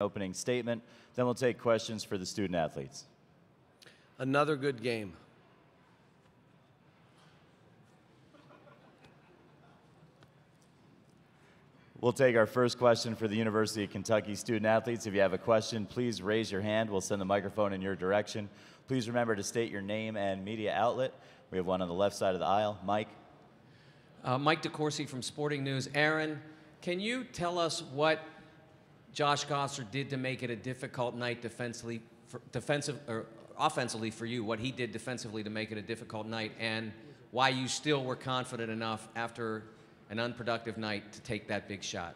opening statement. Then we'll take questions for the student athletes. Another good game. We'll take our first question for the University of Kentucky student athletes. If you have a question, please raise your hand. We'll send the microphone in your direction. Please remember to state your name and media outlet. We have one on the left side of the aisle. Mike. Mike DeCourcy from Sporting News. Aaron, can you tell us what Josh Gosser did to make it a difficult night offensively for you, what he did defensively to make it a difficult night, and why you still were confident enough after an unproductive night to take that big shot?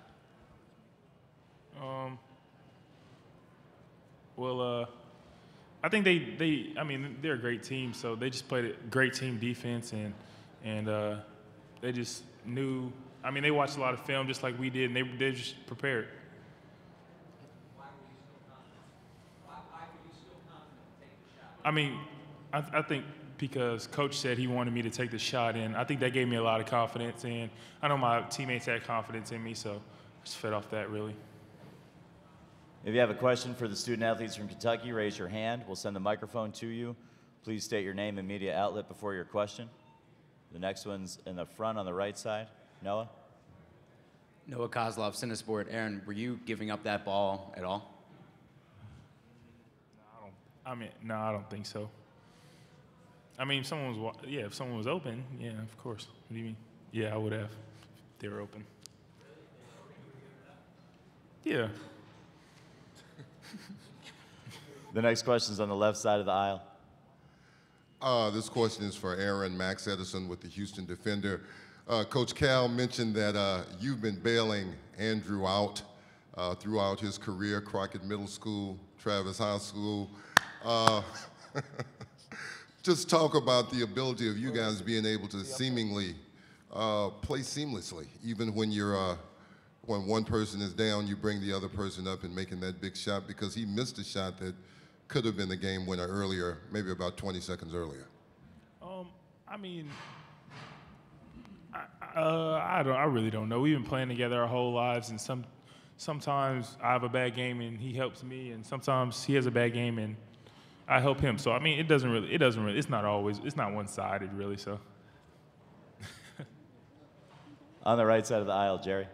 I think they're a great team, so they just played a great team defense, and they just knew. I mean, they watched a lot of film just like we did, and they just prepared. Why were you still confident? Why were you still confident to take the shot? I mean, I think because Coach said he wanted me to take the shot, and I think that gave me a lot of confidence, and I know my teammates had confidence in me, so I just fed off that, really. If you have a question for the student athletes from Kentucky, raise your hand. We'll send the microphone to you. Please state your name and media outlet before your question. The next one's in the front on the right side. Noah? Noah Kozlov, Cinesport. Aaron, were you giving up that ball at all? No, I don't think so. I mean, if someone was open, yeah, of course. What do you mean? Yeah, I would have. If they were open. Yeah. The next question is on the left side of the aisle. This question is for Aaron. Max Edison with the Houston Defender. Coach Cal mentioned that you've been bailing Andrew out throughout his career, Crockett Middle School, Travis High School. Just talk about the ability of you guys being able to seemingly play seamlessly, even when when one person is down, you bring the other person up and making that big shot, because he missed a shot that could have been the game winner earlier, maybe about 20 seconds earlier. I really don't know. We've been playing together our whole lives, and sometimes I have a bad game and he helps me, and sometimes he has a bad game and I help him. So I mean, it's not one-sided really. So. On the right side of the aisle, Jerry.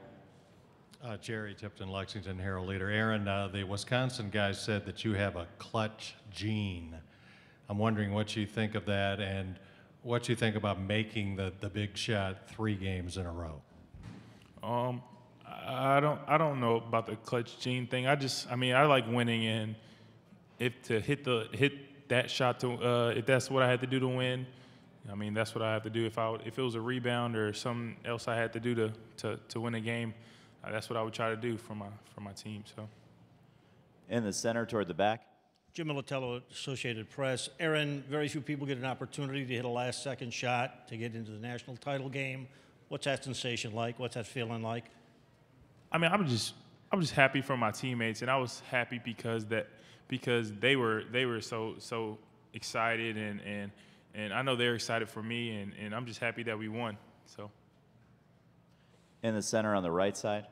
Jerry Tipton, Lexington Herald Leader. Aaron, the Wisconsin guys said that you have a clutch gene. I'm wondering what you think of that and what you think about making the big shot 3 games in a row. I don't know about the clutch gene thing. I like winning, and if to hit that shot if that's what I had to do to win, I mean that's what I have to do. If it was a rebound or something else I had to do to win a game, that's what I would try to do for my team. So. In the center toward the back. Jim Militello, Associated Press. Aaron, very few people get an opportunity to hit a last-second shot to get into the national title game. What's that sensation like? What's that feeling like? I mean, I'm just happy for my teammates, and I was happy because they were so excited, and I know they're excited for me, and I'm just happy that we won. So. In the center on the right side.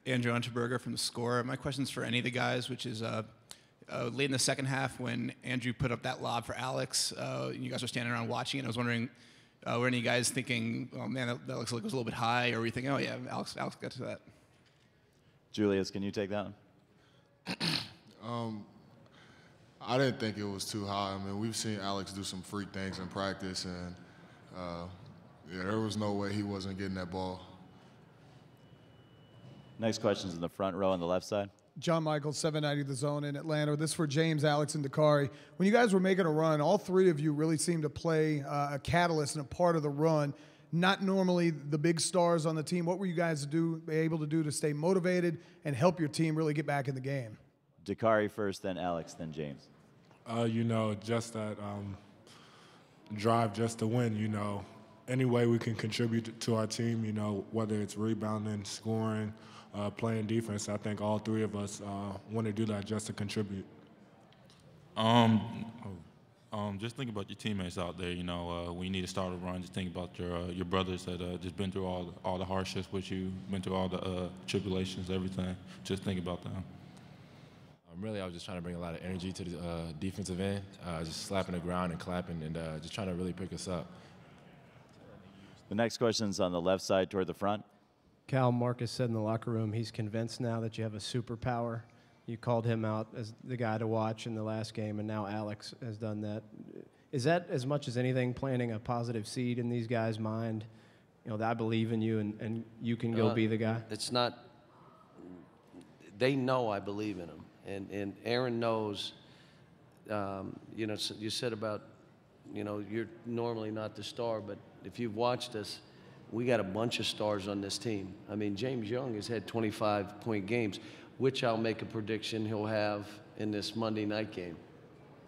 Andrew Unterberger from The Score. My question's for any of the guys, which is late in the second half when Andrew put up that lob for Alex, you guys were standing around watching it. I was wondering, were any guys thinking, oh man, that looks like it was a little bit high, or were you thinking, oh yeah, Alex got to that? Julius, can you take that one? I didn't think it was too high. I mean, we've seen Alex do some freak things in practice, and yeah, there was no way he wasn't getting that ball. Next question's in the front row on the left side. John Michaels, 790 The Zone in Atlanta. This is for James, Alex, and Dakari. When you guys were making a run, all 3 of you really seemed to play a catalyst and a part of the run. Not normally the big stars on the team. What were you guys able to do to stay motivated and help your team really get back in the game? Dakari first, then Alex, then James. Just that drive just to win, Any way we can contribute to our team, whether it's rebounding, scoring, playing defense. I think all 3 of us want to do that just to contribute. Just think about your teammates out there. You know, when you need to start a run, just think about your brothers that just been through all the hardships with you, been through all the tribulations, everything. Just think about them. Really, I was just trying to bring a lot of energy to the defensive end, just slapping the ground and clapping, and just trying to really pick us up. The next question is on the left side toward the front. Cal, Marcus said in the locker room he's convinced now that you have a superpower. You called him out as the guy to watch in the last game, and now Alex has done that. Is that, as much as anything, planting a positive seed in these guys' mind? You know, that I believe in you, and you can go be the guy? It's not – they know I believe in them. And Aaron knows, you know, you said about, you know, you're normally not the star, but if you've watched us, we got a bunch of stars on this team. I mean, James Young has had 25-point games, which I'll make a prediction he'll have in this Monday night game.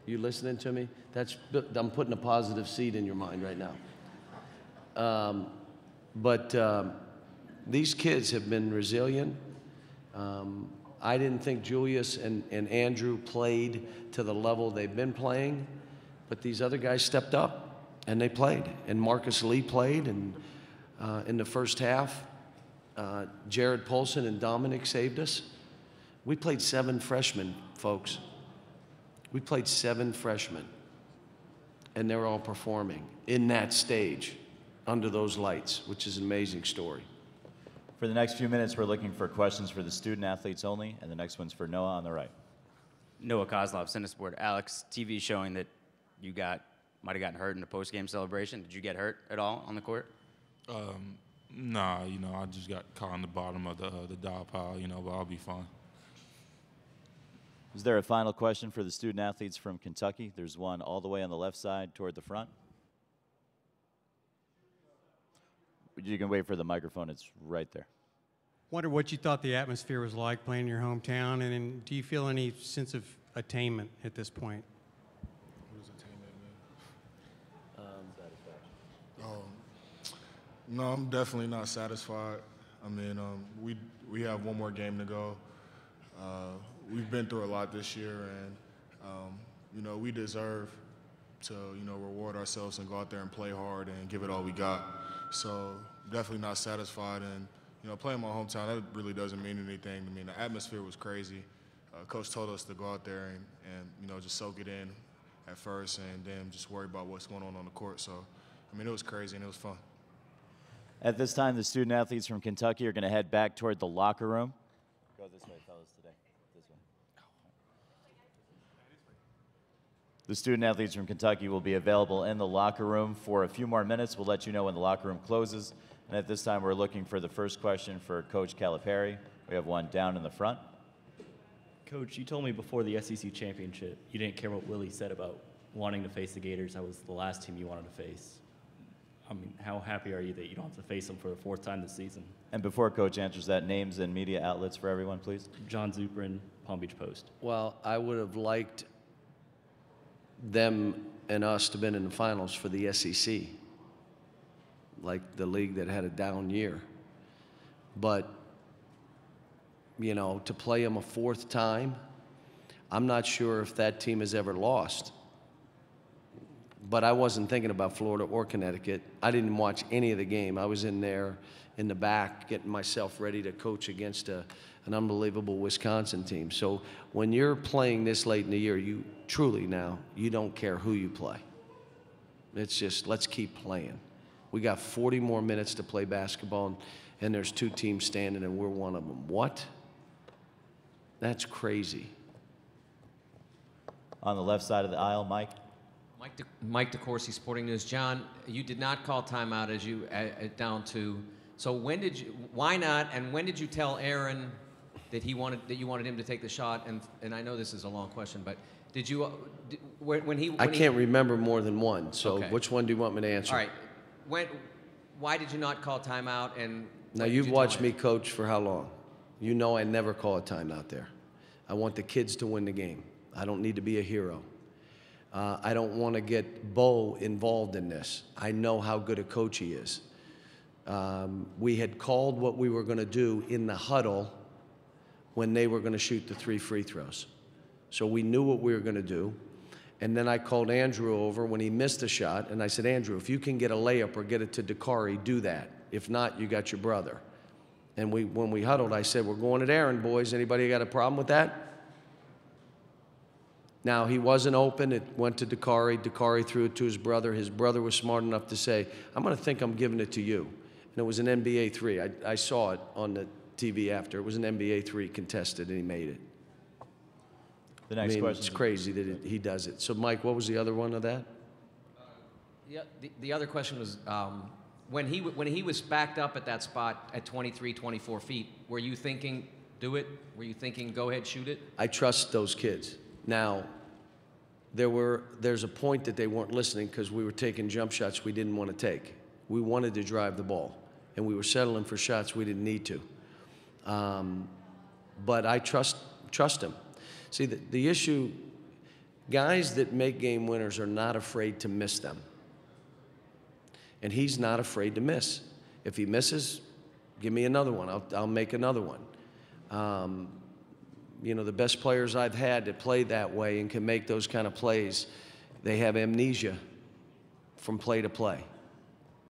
You listening to me? I'm putting a positive seed in your mind right now. But these kids have been resilient. I didn't think Julius and Andrew played to the level they've been playing, but these other guys stepped up and they played. And Marcus Lee played, and in the first half, Jared Polson and Dominic saved us. We played 7 freshmen, folks. We played 7 freshmen, and they're all performing in that stage under those lights, which is an amazing story. For the next few minutes, we're looking for questions for the student athletes only, and the next one's for Noah on the right. Noah Kozlov, Cinesport. Alex, TV showing that you might have gotten hurt in the post-game celebration. Did you get hurt at all on the court? Nah, you know, I just got caught on the bottom of the dog pile, you know, but I'll be fine. Is there a final question for the student athletes from Kentucky? There's one all the way on the left side toward the front. You can wait for the microphone. It's right there. Wonder what you thought the atmosphere was like playing in your hometown, and then do you feel any sense of attainment at this point? What does attainment mean? No, I'm definitely not satisfied. I mean, we have one more game to go. We've been through a lot this year, and you know, we deserve to, you know, reward ourselves and go out there and play hard and give it all we got. So definitely not satisfied, and you know, playing my hometown, that really doesn't mean anything to me. The atmosphere was crazy. Coach told us to go out there and you know, just soak it in at first, and then just worry about what's going on the court. So I mean, it was crazy and it was fun. At this time, the student athletes from Kentucky are going to head back toward the locker room. Go this way, fellas, today. This way. The student athletes from Kentucky will be available in the locker room for a few more minutes. We'll let you know when the locker room closes. And at this time, we're looking for the first question for Coach Calipari. We have one down in the front. Coach, you told me before the SEC championship you didn't care what Willie said about wanting to face the Gators. That was the last team you wanted to face. I mean, how happy are you that you don't have to face them for the 4th time this season? And before Coach answers that, names and media outlets for everyone, please. John Zuprin, Palm Beach Post. Well, I would have liked them and us to have been in the finals for the SEC, like the league that had a down year. But, you know, to play them a 4th time, I'm not sure if that team has ever lost. But I wasn't thinking about Florida or Connecticut. I didn't watch any of the game. I was in there in the back getting myself ready to coach against an unbelievable Wisconsin team. So when you're playing this late in the year, you truly now, you don't care who you play. It's just, let's keep playing. We got 40 more minutes to play basketball, and there's 2 teams standing, and we're one of them. What? That's crazy. On the left side of the aisle, Mike. Mike DeCourcy, Sporting News. John, you did not call timeout as you down 2. So when did you? Why not? And when did you tell Aaron that you wanted him to take the shot? And I know this is a long question, but did you when he? I can't remember more than one. So Okay. which one do you want me to answer? All right. Why did you not call timeout? And Now you've watched me coach for how long? You know I never call a timeout there. I want the kids to win the game. I don't need to be a hero. I don't want to get Bo involved in this. I know how good a coach he is. We had called what we were going to do in the huddle when they were going to shoot the 3 free throws. So we knew what we were going to do. And then I called Andrew over when he missed a shot, and I said, Andrew, if you can get a layup or get it to Dakari, do that. If not, you got your brother. And when we huddled, I said, we're going at Aaron, boys. Anybody got a problem with that? Now, he wasn't open. It went to Dakari. Dakari threw it to his brother. His brother was smart enough to say, I'm going to think I'm giving it to you. And it was an NBA three. I saw it on the TV after. It was an NBA three contested, and he made it. The next question. It's crazy that he does it. So, Mike, what was the other one of that? Yeah, the other question was, when he was backed up at that spot at 23, 24 feet, were you thinking, do it? Were you thinking, go ahead, shoot it? I trust those kids. Now, there's a point that they weren't listening because we were taking jump shots we didn't want to take. We wanted to drive the ball, and we were settling for shots we didn't need to. But I trust him. See, the issue, guys that make game winners are not afraid to miss them. And he's not afraid to miss. If he misses, give me another one. I'll make another one. You know, the best players I've had that play that way and can make those kind of plays, they have amnesia from play to play.